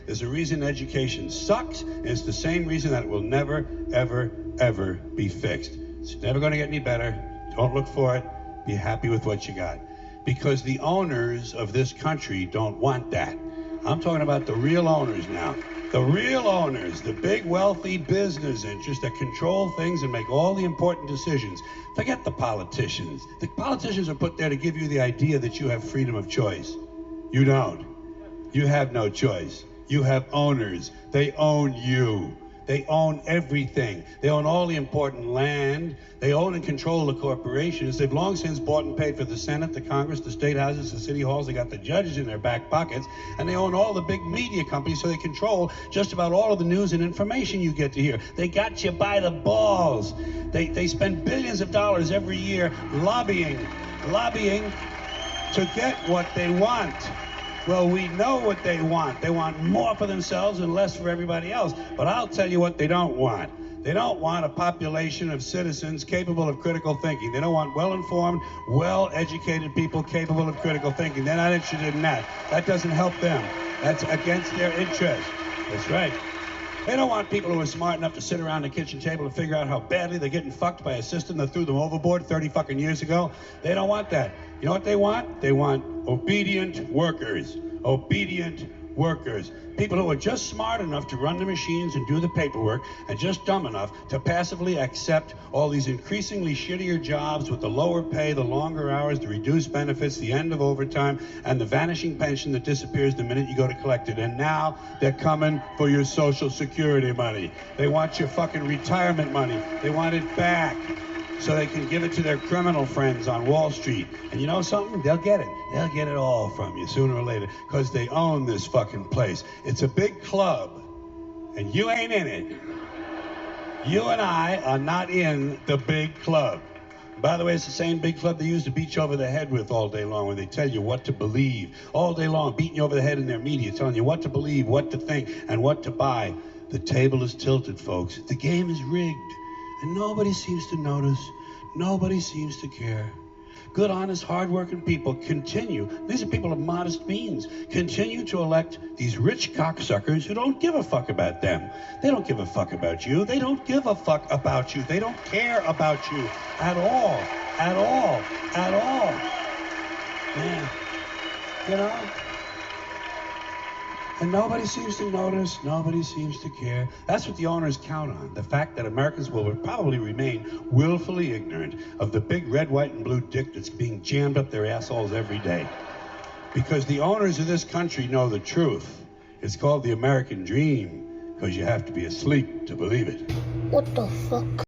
There's a reason education sucks, and it's the same reason that it will never, ever, ever be fixed. It's never going to get any better. Don't look for it. Be happy with what you got. Because the owners of this country don't want that. I'm talking about the real owners now. The real owners, the big wealthy business interests that control things and make all the important decisions. Forget the politicians. The politicians are put there to give you the idea that you have freedom of choice. You don't. You have no choice. You have owners. They own you. They own everything. They own all the important land. They own and control the corporations. They've long since bought and paid for the Senate, the Congress, the state houses, the city halls. They got the judges in their back pockets. And they own all the big media companies, so they control just about all of the news and information you get to hear. They got you by the balls. They spend billions of dollars every year lobbying to get what they want. Well, we know what they want. They want more for themselves and less for everybody else. But I'll tell you what they don't want. They don't want a population of citizens capable of critical thinking. They don't want well-informed, well-educated people capable of critical thinking. They're not interested in that. That doesn't help them. That's against their interest. That's right. They don't want people who are smart enough to sit around the kitchen table and figure out how badly they're getting fucked by a system that threw them overboard 30 fucking years ago. They don't want that. You know what they want? They want obedient workers. Obedient workers. People who are just smart enough to run the machines and do the paperwork, and just dumb enough to passively accept all these increasingly shittier jobs with the lower pay, the longer hours, the reduced benefits, the end of overtime, and the vanishing pension that disappears the minute you go to collect it. And now they're coming for your Social Security money. They want your fucking retirement money. They want it back, so they can give it to their criminal friends on Wall Street. And you know something? They'll get it. They'll get it all from you sooner or later, because they own this fucking place. It's a big club, and you ain't in it. You and I are not in the big club. By the way, it's the same big club they used to beat you over the head with all day long, when they tell you what to believe. All day long, beating you over the head in their media, telling you what to believe, what to think, and what to buy. The table is tilted, folks. The game is rigged. And nobody seems to notice. Nobody seems to care. Good, honest, hard-working people continue. These are people of modest means. Continue to elect these rich cocksuckers who don't give a fuck about them. They don't give a fuck about you. They don't give a fuck about you. They don't care about you at all. At all. At all. Man. You know? And nobody seems to notice, nobody seems to care. That's what the owners count on, the fact that Americans will probably remain willfully ignorant of the big red, white, and blue dick that's being jammed up their assholes every day. Because the owners of this country know the truth. It's called the American dream, because you have to be asleep to believe it. What the fuck?